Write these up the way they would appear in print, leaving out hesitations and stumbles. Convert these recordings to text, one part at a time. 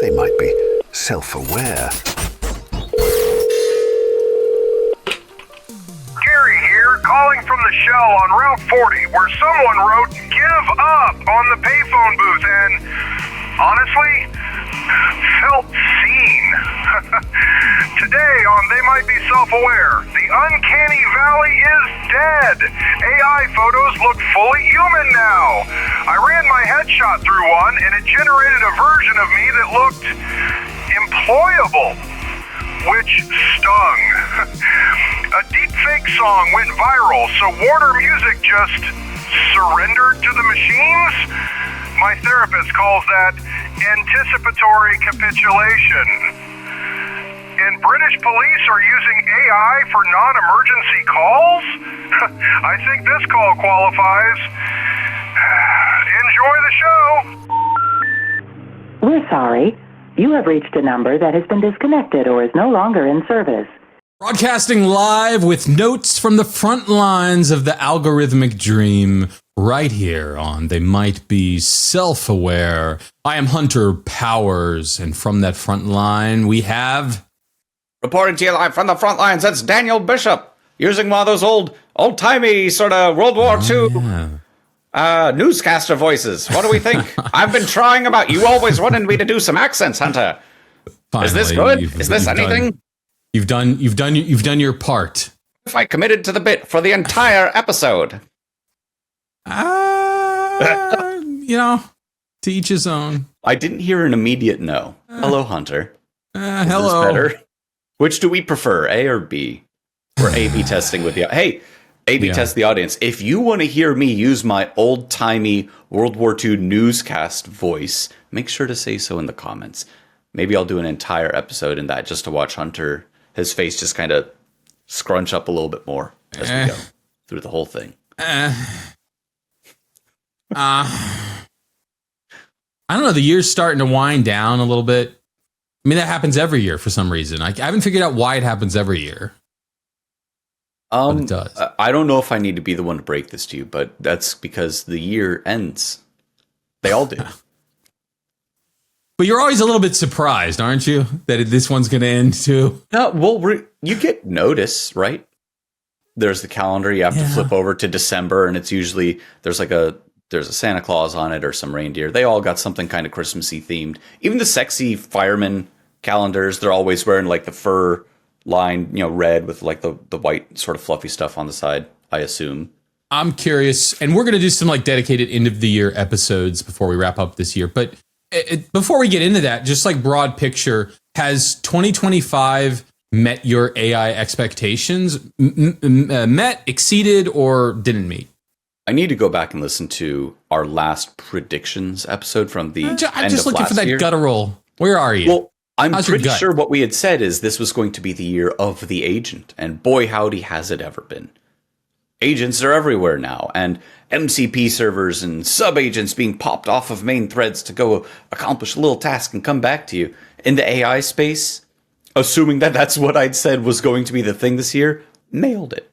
they might be self-aware. Gary here, calling from the Shell on Route 40, where someone wrote, "Give up" on the payphone booth, and honestly, felt seen. Today on They Might Be Self-Aware, the Uncanny Valley is dead. AI photos look fully human now. I ran my headshot through one, and it generated a version of me that looked employable, which stung. A Deepfake song went viral, so Warner Music just surrendered to the machines? My therapist calls that anticipatory capitulation. And British police are using AI for non-emergency calls? I think this call qualifies. Enjoy the show. We're sorry. You have reached a number that has been disconnected or is no longer in service. Broadcasting live with notes from the front lines of the algorithmic dream right here on They Might Be Self-Aware. I am Hunter Powers, and from that front line we have... Reporting to you live from the front lines, that's Daniel Bishop, using one of those old-timey sort of World War II newscaster voices. What do we think? I've been trying about. You always wanted me to do some accents, Hunter. Finally, is this good? Is this anything? You've done your part. If I committed to the bit for the entire episode. To each his own. I didn't hear an immediate no. Hello, Hunter. Hello. Is this better? Which do we prefer, A or B? We're A/B testing with the... Hey, A/B test the audience. If you want to hear me use my old-timey World War II newscast voice, make sure to say so in the comments. Maybe I'll do an entire episode in that just to watch Hunter, his face just kind of scrunch up a little bit more as we go through the whole thing. I don't know. The year's starting to wind down a little bit. I mean, that happens every year for some reason. I haven't figured out why it happens every year. But it does. I don't know if I need to be the one to break this to you, but that's because the year ends. They all do. But you're always a little bit surprised, aren't you? That this one's going to end too. No, well, you get notice, right? There's the calendar. You have to flip over to December, and it's usually there's a Santa Claus on it or some reindeer. They all got something kind of Christmassy themed. Even the sexy fireman calendars, they're always wearing like the fur line, red with like the white sort of fluffy stuff on the side, I assume. I'm curious, and we're going to do some like dedicated end of the year episodes before we wrap up this year. But before we get into that, just like broad picture, has 2025 met your AI expectations? Met, exceeded, or didn't meet? I need to go back and listen to our last predictions episode from the end of last year. I'm just looking for that guttural. Where are you? Well, I'm pretty sure what we had said is this was going to be the year of the agent. And boy, howdy, has it ever been. Agents are everywhere now. And MCP servers and sub-agents being popped off of main threads to go accomplish a little task and come back to you. In the AI space, assuming that that's what I'd said was going to be the thing this year, nailed it.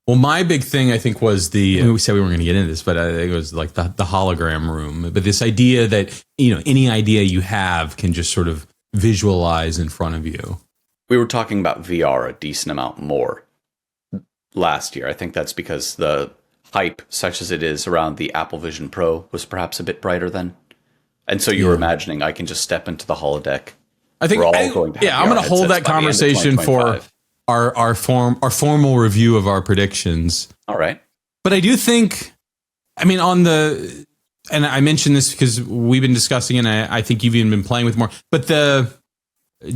Well, my big thing, I think, was we said we weren't going to get into this, but I think it was like the hologram room. But this idea that, any idea you have can just sort of visualize in front of you. We were talking about VR a decent amount more last year. I think that's because the hype, such as it is around the Apple Vision Pro, was perhaps a bit brighter then. And so you were imagining I can just step into the holodeck. I think, we're all going to have I'm going to hold that conversation for our formal review of our predictions. All right. But I do think, and I mentioned this because we've been discussing it, and I think you've even been playing with more, but the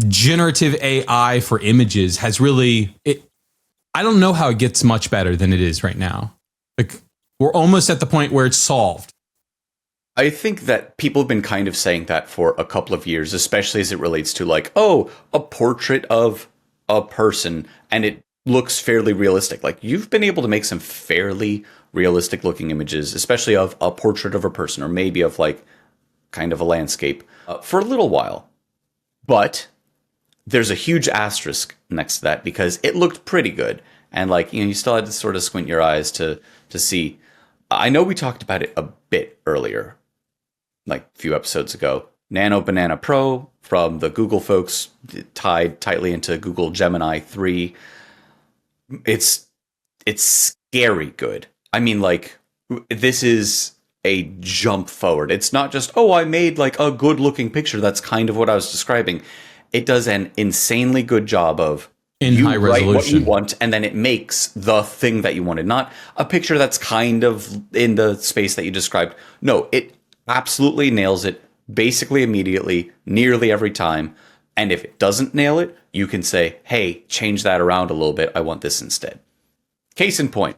generative AI for images has really, I don't know how it gets much better than it is right now. Like, we're almost at the point where it's solved. I think that people have been kind of saying that for a couple of years, especially as it relates to a portrait of a person, and it looks fairly realistic. Like, you've been able to make some fairly realistic looking images, especially of a portrait of a person, or maybe of kind of a landscape for a little while. But there's a huge asterisk next to that because it looked pretty good. And you still had to sort of squint your eyes to see. I know we talked about it a bit earlier, like a few episodes ago, Nano Banana Pro from the Google folks, tied tightly into Google Gemini 3. It's scary good. I mean, like, this is a jump forward. It's not just, oh, I made like a good looking picture. That's kind of what I was describing. It does an insanely good job of in high resolution write what you want, and then it makes the thing that you wanted, not a picture that's kind of in the space that you described. No, it absolutely nails it basically immediately, nearly every time. And if it doesn't nail it, you can say, hey, change that around a little bit. I want this instead. Case in point,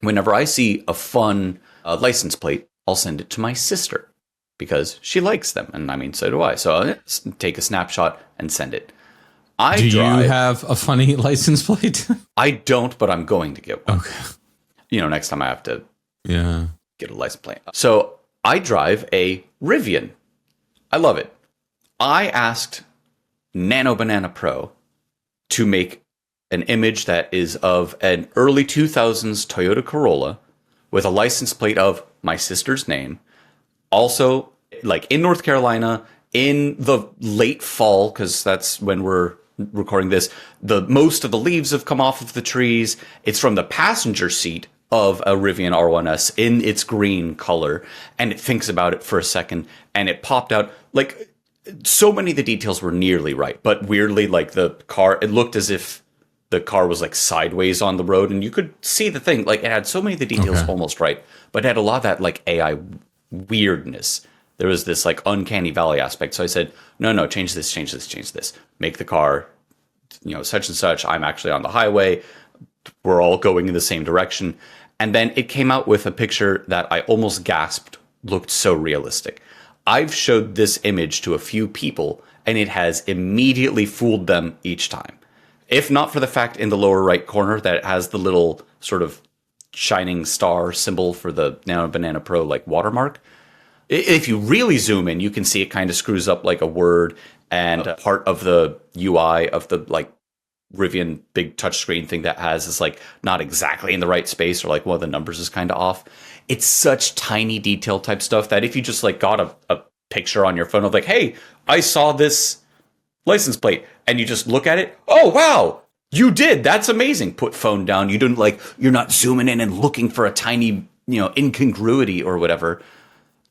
whenever I see a fun license plate, I'll send it to my sister because she likes them. And I mean, so do I. So I'll take a snapshot and send it. Do you have a funny license plate? I don't, but I'm going to get one. Okay. You know, next time I have to get a license plate. So I drive a Rivian. I love it. I asked Nano Banana Pro to make an image that is of an early 2000s Toyota Corolla with a license plate of my sister's name. Also, like in North Carolina, in the late fall, because that's when we're recording this, most of the leaves have come off of the trees. It's from the passenger seat of a Rivian R1S in its green color, and it thinks about it for a second, and it popped out. Like, so many of the details were nearly right, but weirdly, like the car, it looked as if the car was like sideways on the road, and you could see the thing. Like, it had so many of the details almost right, but it had a lot of that like AI weirdness. There was this like Uncanny Valley aspect. So I said, no, change this. Make the car, such and such. I'm actually on the highway. We're all going in the same direction. And then it came out with a picture that I almost gasped looked so realistic. I've showed this image to a few people, and it has immediately fooled them each time. If not for the fact in the lower right corner that it has the little sort of shining star symbol for the Nano Banana Pro like watermark. If you really zoom in, you can see it kind of screws up like a word, and part of the UI of the like Rivian big touchscreen thing that has is like not exactly in the right space, or like one of the numbers is kind of off. It's such tiny detail type stuff that if you just like got a picture on your phone of like, hey, I saw this license plate, and you just look at it, oh wow, you did, that's amazing. Put phone down. You don't like, you're not zooming in and looking for a tiny, incongruity or whatever.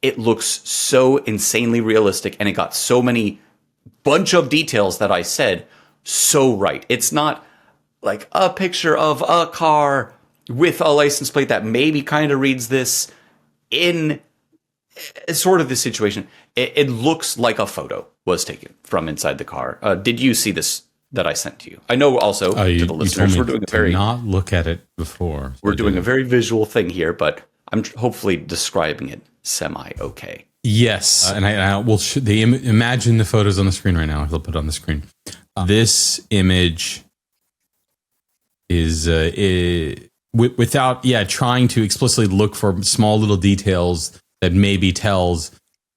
It looks so insanely realistic, and it got so many bunch of details that I said so right. It's not like a picture of a car with a license plate that maybe kind of reads this in sort of this situation. It looks like a photo was taken from inside the car. Did you see this that I sent to you? I know also to the listeners, we're doing a very not look at it before. We're doing a very visual thing here, but I'm hopefully describing it semi-okay. Yes, and I will imagine the photos on the screen right now. I'll put it on the screen. This image is without trying to explicitly look for small little details that maybe tells.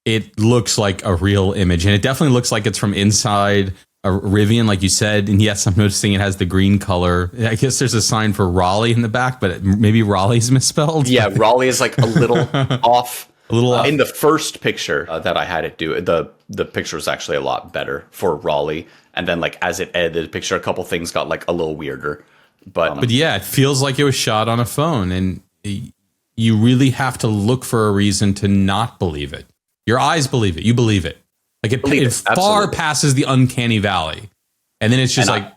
It looks like a real image, and it definitely looks like it's from inside a Rivian, like you said. And yes, I'm noticing it has the green color. I guess there's a sign for Raleigh in the back, but maybe Raleigh's misspelled. Yeah, Raleigh is like a little off. A little off. In the first picture that I had it do, the picture was actually a lot better for Raleigh. And then like as it edited the picture, a couple things got like a little weirder. But yeah, it feels like it was shot on a phone, and you really have to look for a reason to not believe it. Your eyes believe it. You believe it. Like it far passes the uncanny valley. And then it's just right.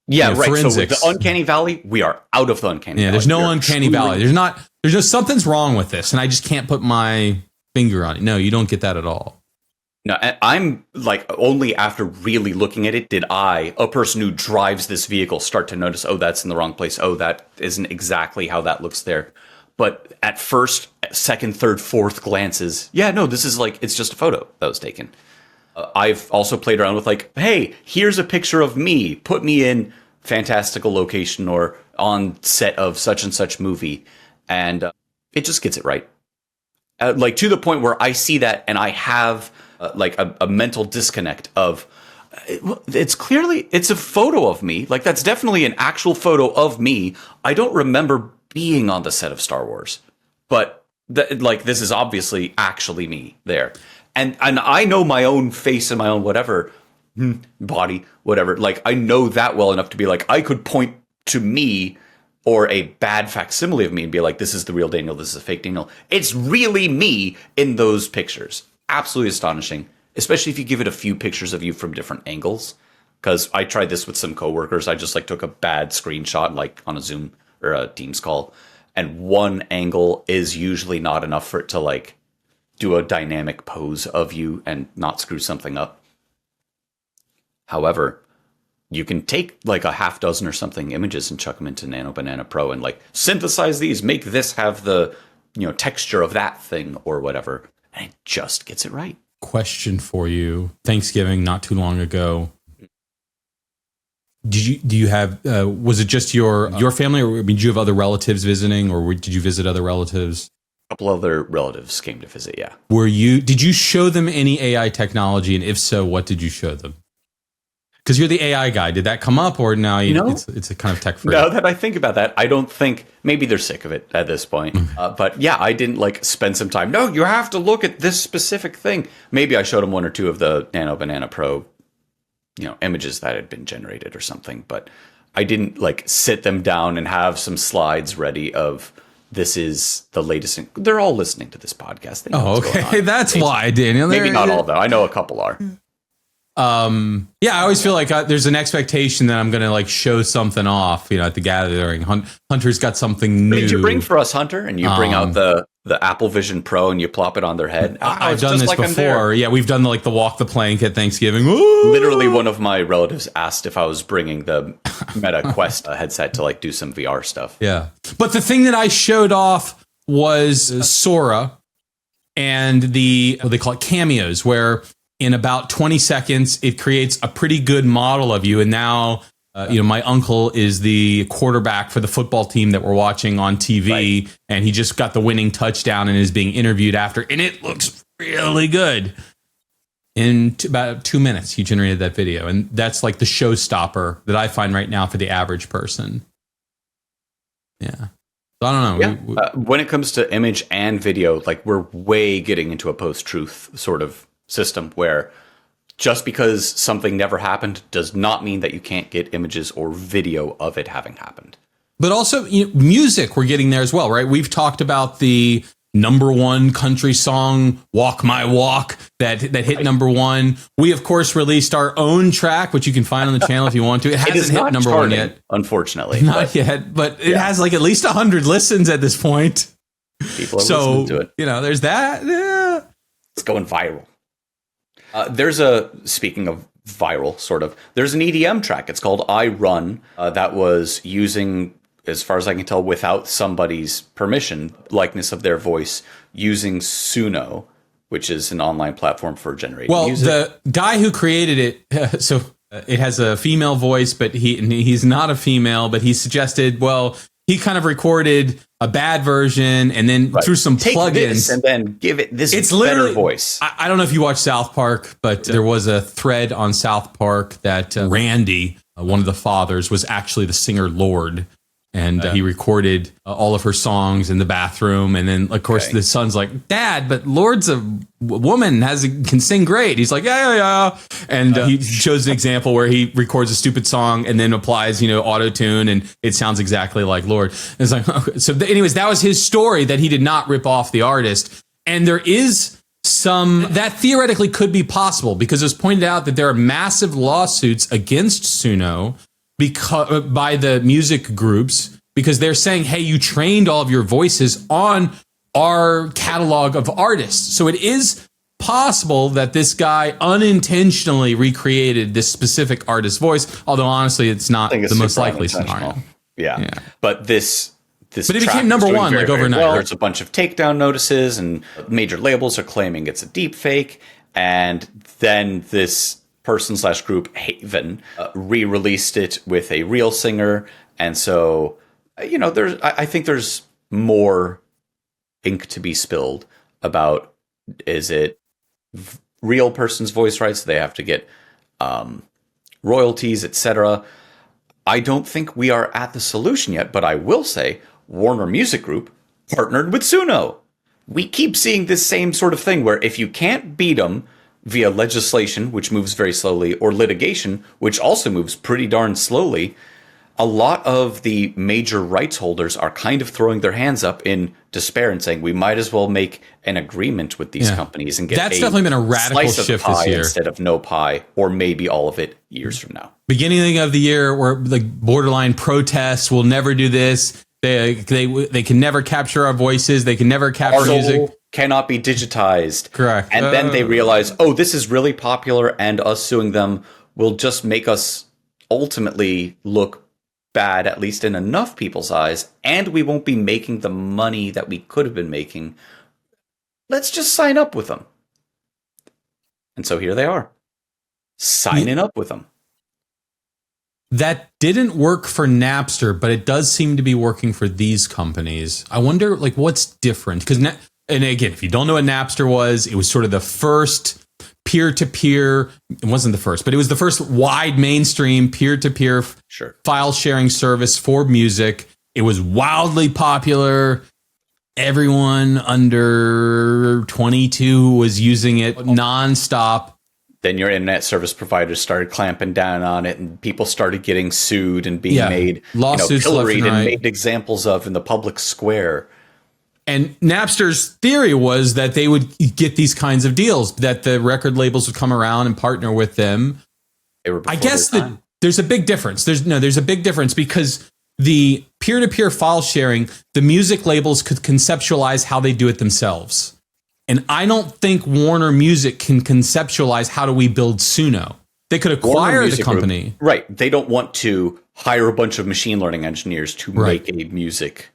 Forensics. So with the uncanny valley, we are out of the uncanny valley. There's no uncanny valley. There's just something's wrong with this, and I just can't put my finger on it. No, you don't get that at all. No, I'm like, only after really looking at it did I, a person who drives this vehicle, start to notice, oh, that's in the wrong place. Oh, that isn't exactly how that looks there. But at first, second, third, fourth glances, this is like, it's just a photo that was taken. I've also played around with like, hey, here's a picture of me. Put me in fantastical location or on set of such and such movie. And it just gets it right. Like to the point where I see that and I have like a mental disconnect of, it's a photo of me. Like that's definitely an actual photo of me. I don't remember being on the set of Star Wars, but this is obviously actually me there. And I know my own face and my own whatever body, whatever. Like, I know that well enough to be like, I could point to me or a bad facsimile of me and be like, this is the real Daniel, this is a fake Daniel. It's really me in those pictures. Absolutely astonishing, especially if you give it a few pictures of you from different angles. Because I tried this with some coworkers. I just like took a bad screenshot, like on a Zoom or a Teams call, and one angle is usually not enough for it to like do a dynamic pose of you and not screw something up. However, you can take like a half dozen or something images and chuck them into Nano Banana Pro and like synthesize these, make this have the, you know, texture of that thing or whatever, and it just gets it right. Question for you. Thanksgiving not too long ago. Do you have was it just your family, or did you have other relatives visiting, or did you visit other relatives? A couple other relatives came to visit, yeah. Did you show them any AI technology, and if so, what did you show them? Because you're the AI guy. Did that come up, or now it's a kind of tech free? Now that I think about that, I don't think, maybe they're sick of it at this point. But yeah, I didn't like spend some time. No, you have to look at this specific thing. Maybe I showed them one or two of the Nano Banana Pro, you know, images that had been generated or something. But I didn't like sit them down and have some slides ready of this is the latest. They're all listening to this podcast. They know what's going on. That's why, Daniel. Maybe not all though. I know a couple are. Yeah, I always feel like there's an expectation that I'm going to like show something off, you know, at the gathering. Hunter's got something new. What did you bring for us, Hunter? And you bring out the Apple Vision Pro and you plop it on their head. I've done this before. Yeah, we've done the walk the plank at Thanksgiving. Woo! Literally, one of my relatives asked if I was bringing the Meta Quest headset to like do some VR stuff. Yeah, but the thing that I showed off was Sora and what they call it, cameos, where in about 20 seconds, it creates a pretty good model of you. And now, you know, my uncle is the quarterback for the football team that we're watching on TV. Right. And he just got the winning touchdown and is being interviewed after. And it looks really good. In about 2 minutes, he generated that video. And that's like the showstopper that I find right now for the average person. Yeah. So I don't know. Yeah. When it comes to image and video, like we're way getting into a post-truth sort of system where just because something never happened does not mean that you can't get images or video of it having happened. But also, you know, music, we're getting there as well, right? We've talked about the #1 country song, Walk My Walk, that hit #1. We, of course, released our own track, which you can find on the channel if you want to. It hasn't hit #1 yet. Unfortunately. Not yet, but it has like at least 100 listens at this point. People are listening to it. You know, there's that. Yeah. It's going viral. Speaking of viral, sort of, there's an EDM track. It's called I Run that was using, as far as I can tell, without somebody's permission, likeness of their voice using Suno, which is an online platform for generating music. Well, the guy who created it, so it has a female voice, but he's not a female, but he suggested, well, he kind of recorded a bad version and then through some plugins and then give it this better voice. I don't know if you watch South Park, but there was a thread on South Park that Randy, one of the fathers, was actually the singer Lord. And he recorded all of her songs in the bathroom. And then, of course, the son's like, Dad, but Lord's a woman, can sing great. He's like, yeah. And he shows an example where he records a stupid song and then applies, you know, auto-tune, and it sounds exactly like Lord. And it's like, okay. So anyways, that was his story, that he did not rip off the artist. And there is that theoretically could be possible, because it was pointed out that there are massive lawsuits against Suno by the music groups, because they're saying, hey, you trained all of your voices on our catalog of artists. So it is possible that this guy unintentionally recreated this specific artist's voice, although honestly it's not the most likely scenario. Yeah. But this but it became #1 like overnight. Well, there's a bunch of takedown notices and major labels are claiming it's a deep fake, and then this person/group Haven re-released it with a real singer. And so, you know, I think there's more ink to be spilled about, is it real person's voice rights? They have to get royalties, etc. I don't think we are at the solution yet, but I will say Warner Music Group partnered with Suno. we keep seeing this same sort of thing where if you can't beat them via legislation, which moves very slowly, or litigation, which also moves pretty darn slowly, a lot of the major rights holders are kind of throwing their hands up in despair and saying we might as well make an agreement with these companies and get that's definitely been a radical slice of shift pie this year instead of no pie, or maybe all of it years from now. beginning of the year where like borderline protests will never do this. They can never capture our voices. They can never capture Our music. soul cannot be digitized. Correct. And then they realize, oh, this is really popular, and us suing them will just make us ultimately look bad, at least in enough people's eyes, and we won't be making the money that we could have been making. Let's just sign up with them. And so here they are, signing up with them. That didn't work for Napster, but it does seem to be working for these companies. I wonder, like, what's different? Because, and again, if you don't know what Napster was, it was sort of the first peer-to-peer. It wasn't the first, but it was the first wide mainstream peer-to-peer file sharing service for music. It was wildly popular. Everyone under 22 was using it nonstop. Then your internet service providers started clamping down on it, and people started getting sued and being made lawsuits, pilloried and made examples of in the public square. And Napster's theory was that they would get these kinds of deals, that the record labels would come around and partner with them. I guess that there's a big difference. There's a big difference because the peer-to-peer file sharing, the music labels could conceptualize how they do it themselves. And I don't think Warner Music can conceptualize how do we build Suno. They could acquire the company. Group, right. They don't want to hire a bunch of machine learning engineers to make a music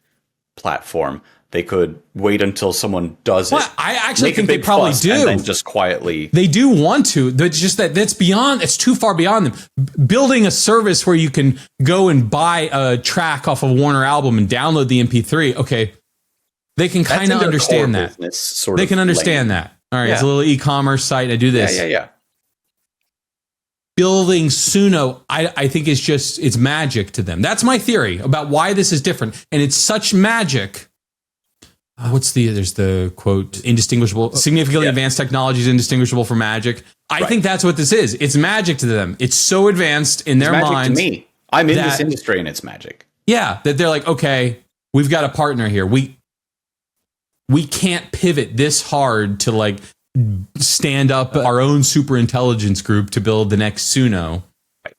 platform. They could wait until someone does it. I actually think they probably do. And then just quietly. They do want to. It's just that it's too far beyond them. Building a service where you can go and buy a track off a Warner album and download the MP3. Okay. They can kind of understand that. They can understand that. All right. It's a little e-commerce site. I do this. Yeah. Building Suno, I think it's magic to them. That's my theory about why this is different. And it's such magic. There's the quote, indistinguishable, significantly advanced technology is indistinguishable from magic. I think that's what this is. It's magic to them. It's so advanced in their minds. To me. I'm in this industry and it's magic. Yeah. That they're like, okay, we've got a partner here. We can't pivot this hard to like stand up our own super intelligence group to build the next Suno. I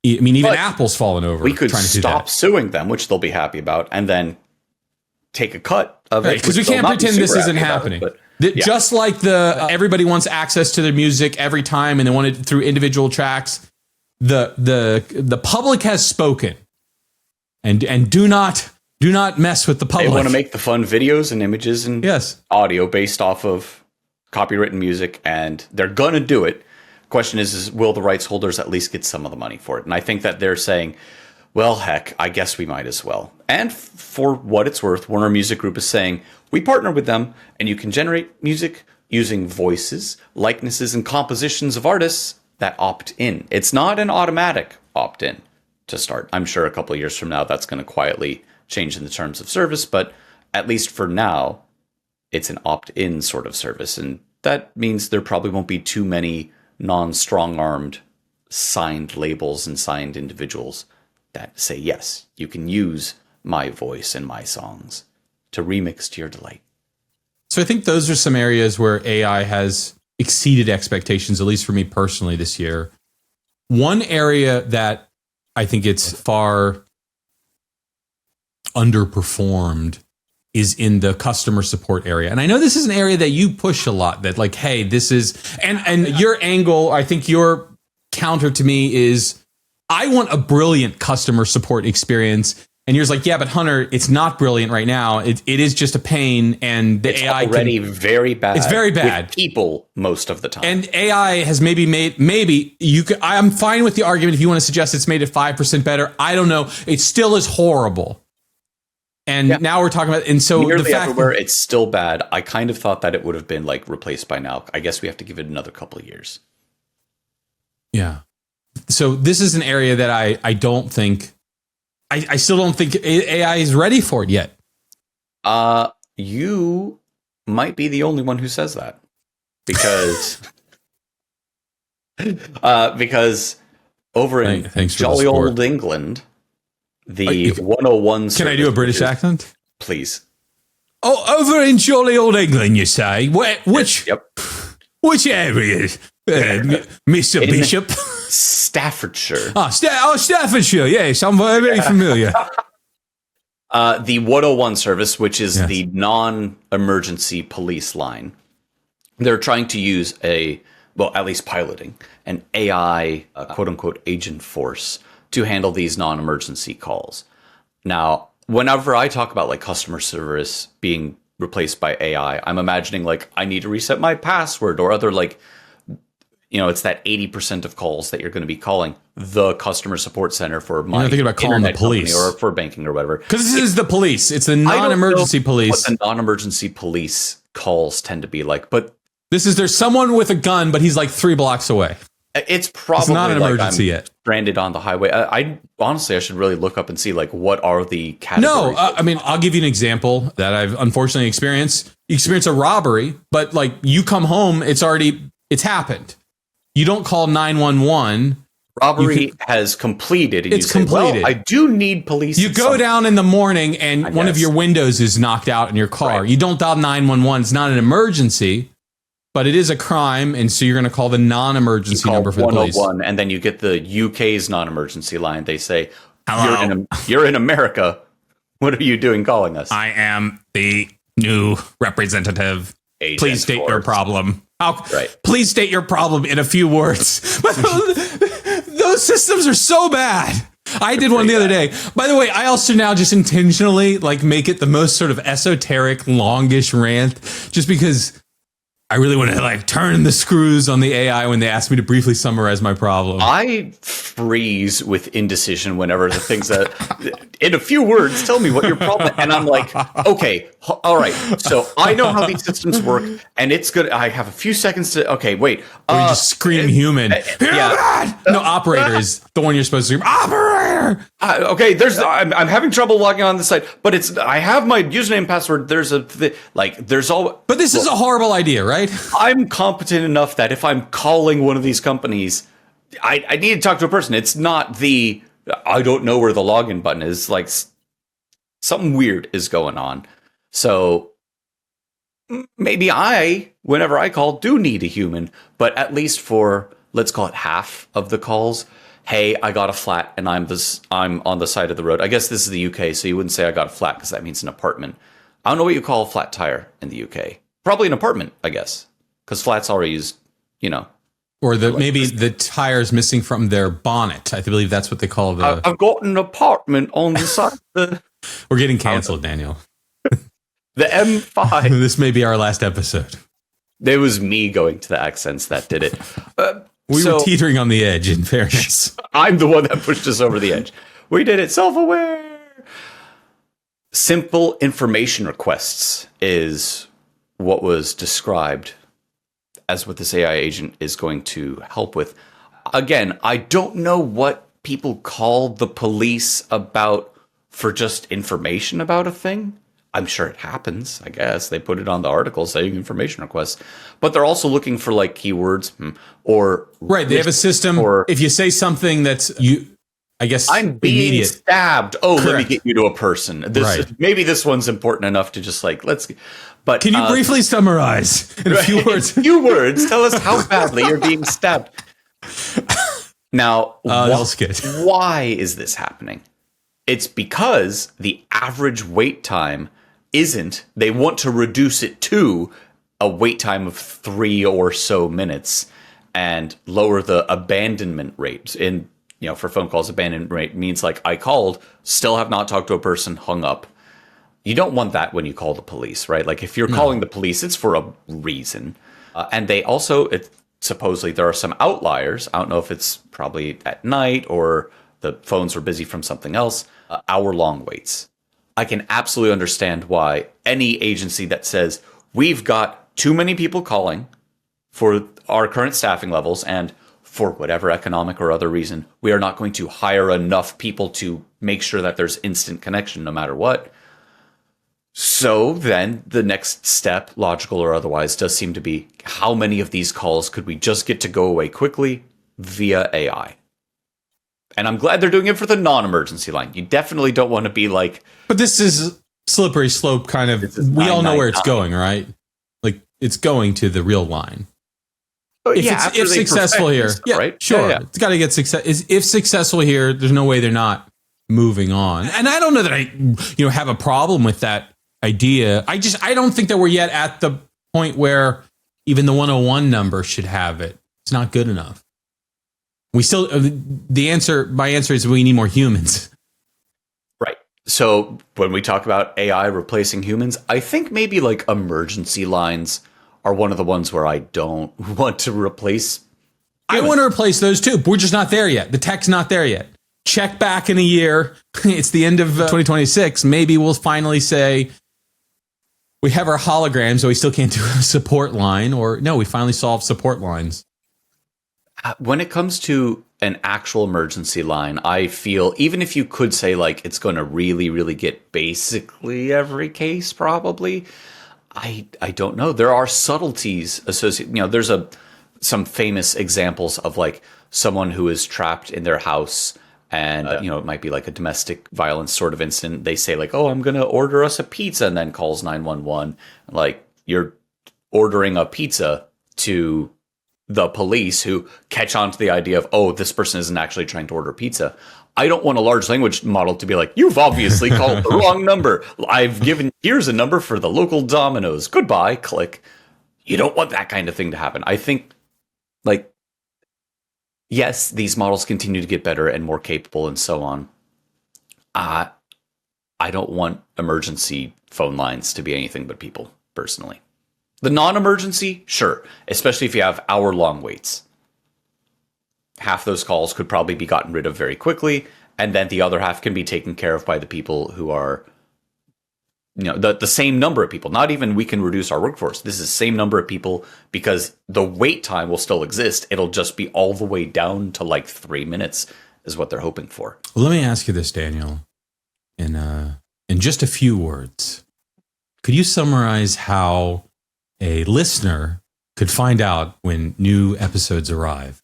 mean, even Apple's fallen over. We could stop suing them, which they'll be happy about, and then take a cut of it. Because we can't pretend this isn't happening. Just like everybody wants access to their music every time and they want it through individual tracks. The public has spoken. And do not mess with the public. They want to make the fun videos and images and audio based off of copywritten music, and they're going to do it. Question is will the rights holders at least get some of the money for it? And I think that they're saying, well, heck, I guess we might as well. And for what it's worth, Warner Music Group is saying, we partner with them, and you can generate music using voices, likenesses, and compositions of artists that opt in. It's not an automatic opt-in to start. I'm sure a couple of years from now, that's going to quietly change in the terms of service, but at least for now, it's an opt-in sort of service. And that means there probably won't be too many non-strong-armed signed labels and signed individuals that say, yes, you can use my voice and my songs to remix to your delight. So I think those are some areas where AI has exceeded expectations, at least for me personally this year. One area that I think it's far underperformed is in the customer support area. And I know this is an area that you push a lot, that like, hey, this is, and your angle, I think your counter to me is, I want a brilliant customer support experience. And you're like, yeah, but Hunter, it's not brilliant right now. It is just a pain, and it's AI already very bad. It's very bad. With people most of the time. And AI has I'm fine with the argument if you want to suggest it's made it 5% better. I don't know. It still is horrible. And now we're talking about, and so nearly the fact everywhere it's still bad. I kind of thought that it would have been like replaced by now. I guess we have to give it another couple of years. Yeah. So this is an area that I don't think, I still don't think AI is ready for it yet. You might be the only one who says that, because because over in jolly old England, the 101 Can I do a British accent? Please. Oh, over in jolly old England, you say? Which area, Mr. Bishop? Staffordshire. Staffordshire. Yes, I'm very familiar. The 101 service, which is the non-emergency police line, they're trying to use at least piloting an AI, quote-unquote, agent force to handle these non-emergency calls. Now, whenever I talk about like customer service being replaced by AI, I'm imagining like I need to reset my password or other like, it's that 80% of calls that you're going to be calling the customer support center for my thinking about calling the police or for banking or whatever. Because this is the police. It's the non-emergency police. What the non-emergency police calls tend to be like, but there's someone with a gun, but he's like 3 blocks away. It's probably not an emergency yet. Stranded on the highway. I honestly should really look up and see like what are the categories. No, I'll give you an example that I've unfortunately experienced. You experience a robbery, but like you come home, it's happened. You don't call 911. Robbery has completed. And it's completed. Well, I do need police. You go down in the morning and one of your windows is knocked out in your car. Right. You don't dial 911. It's not an emergency. But it is a crime, and so you're going to call the non-emergency number for the police. And then you get the UK's non-emergency line. They say, hello. You're in America. What are you doing calling us? I am the new representative. Agent Please state force. Your problem. Right. Please state your problem in a few words. But those systems are so bad. I did one the other day. By the way, I also now just intentionally like make it the most sort of esoteric, longish rant, just because I really want to like turn the screws on the AI when they ask me to briefly summarize my problem. I freeze with indecision whenever the things that, in a few words, tell me what your problem is. And I'm like, okay, all right. So I know how these systems work, and it's good. I have a few seconds to, okay, wait. Or you just scream human. No, operator is the one you're supposed to scream. Operator! Okay, I'm having trouble logging on the site, but I have my username and password. But this is a horrible idea, right? I'm competent enough that if I'm calling one of these companies, I need to talk to a person. It's not I don't know where the login button is. Like something weird is going on. So maybe whenever I call, do need a human, but at least for, let's call it half of the calls. Hey, I got a flat and I'm on the side of the road. I guess this is the UK, so you wouldn't say I got a flat because that means an apartment. I don't know what you call a flat tire in the UK. Probably an apartment, I guess, because flats already used, Or maybe the tire's missing from their bonnet. I believe that's what they call the... I've got an apartment on the side of the... We're getting canceled, Daniel. The M5. This may be our last episode. It was me going to the accents that did it. We were teetering on the edge, in fairness. I'm the one that pushed us over the edge. We did it self-aware. Simple information requests is what was described as what this AI agent is going to help with. Again, I don't know what people call the police about for just information about a thing. I'm sure it happens, I guess. They put it on the article saying information requests. But they're also looking for like keywords or... Right, they have a system. If you say something that's... I'm being stabbed. Oh, correct. Let me get you to a person. Maybe this one's important enough to just like, But can you briefly summarize in a few words? In a few words, tell us how badly you're being stabbed. Now, why is this happening? It's because the average wait time they want to reduce it to a wait time of 3 or so minutes and lower the abandonment rate. For phone calls, abandonment rate means like I called, still have not talked to a person, hung up. You don't want that when you call the police, right? Like if you're calling the police, it's for a reason. And they also, supposedly there are some outliers. I don't know if it's probably at night or the phones were busy from something else. Hour-long waits. I can absolutely understand why any agency that says we've got too many people calling for our current staffing levels and for whatever economic or other reason, we are not going to hire enough people to make sure that there's instant connection no matter what. So then the next step, logical or otherwise, does seem to be how many of these calls could we just get to go away quickly via AI? And I'm glad they're doing it for the non-emergency line. You definitely don't want to be like... But this is slippery slope kind of... We all know where it's going, right? Like, it's going to the real line. If successful here, stuff, right? Sure. Yeah. It's got to get success. If successful here, there's no way they're not moving on. And I don't know that I have a problem with that idea. I don't think that we're yet at the point where even the 101 number should have it. It's not good enough. We still, my answer is we need more humans. Right. So when we talk about AI replacing humans, I think maybe like emergency lines are one of the ones where I don't want to replace humans. I want to replace those too. But we're just not there yet. The tech's not there yet. Check back in a year. It's the end of 2026. Maybe we'll finally say we have our holograms, so we still can't do a support line. Or no, we finally solved support lines. When it comes to an actual emergency line, I feel even if you could say like it's going to really, really get basically every case, probably, I don't know. There are subtleties associated. There's some famous examples of like someone who is trapped in their house and, it might be like a domestic violence sort of incident. They say like, oh, I'm going to order us a pizza and then calls 911. Like you're ordering a pizza to the police who catch on to the idea of, oh, this person isn't actually trying to order pizza. I don't want a large language model to be like, you've obviously called the wrong number. Here's a number for the local Domino's. Goodbye, click. You don't want that kind of thing to happen. I think, like, yes, these models continue to get better and more capable and so on. I don't want emergency phone lines to be anything but people, personally. The non-emergency, sure, especially if you have hour-long waits. Half those calls could probably be gotten rid of very quickly, and then the other half can be taken care of by the people who are, the same number of people. Not even we can reduce our workforce. This is the same number of people because the wait time will still exist. It'll just be all the way down to like 3 minutes is what they're hoping for. Well, let me ask you this, Daniel, in just a few words. Could you summarize how a listener could find out when new episodes arrive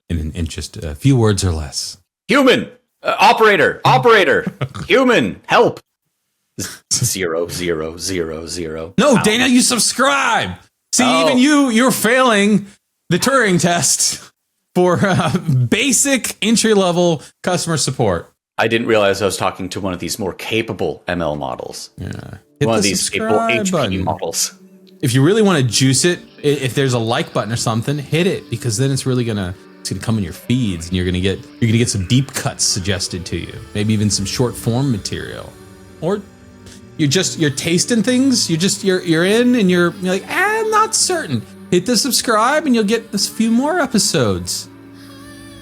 in just a few words or less? Human! Operator! Human! Help! 0, 0, 0, 0. No, Dana, you subscribe! See, even you're failing the Turing test for basic entry-level customer support. I didn't realize I was talking to one of these more capable ML models. Yeah. One of these capable HP models. If you really want to juice it, if there's a like button or something, hit it, because then it's really gonna come in your feeds, and you're gonna get some deep cuts suggested to you, maybe even some short form material, or you're tasting things. You're in, and you're like, I'm not certain. Hit the subscribe, and you'll get a few more episodes.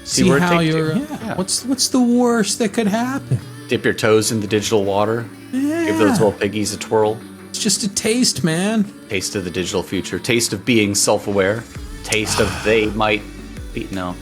See how you're. What's the worst that could happen? Dip your toes in the digital water. Yeah. Give those little piggies a twirl. It's just a taste, man. Taste of the digital future. Taste of being self-aware. Taste of they might be. No,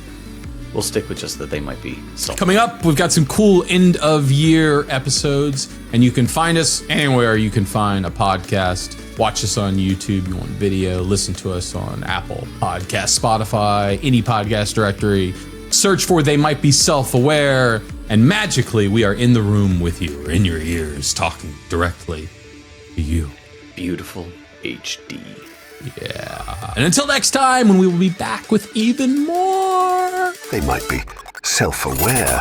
we'll stick with just that they might be self-aware. Coming up, we've got some cool end-of-year episodes, and you can find us anywhere you can find a podcast. Watch us on YouTube. You want video, listen to us on Apple Podcasts, Spotify, any podcast directory. Search for They Might Be Self-Aware, and magically we are in the room with you, or in your ears, talking directly to you. Beautiful HD. Yeah. And until next time, when we will be back with even more. They might be self-aware.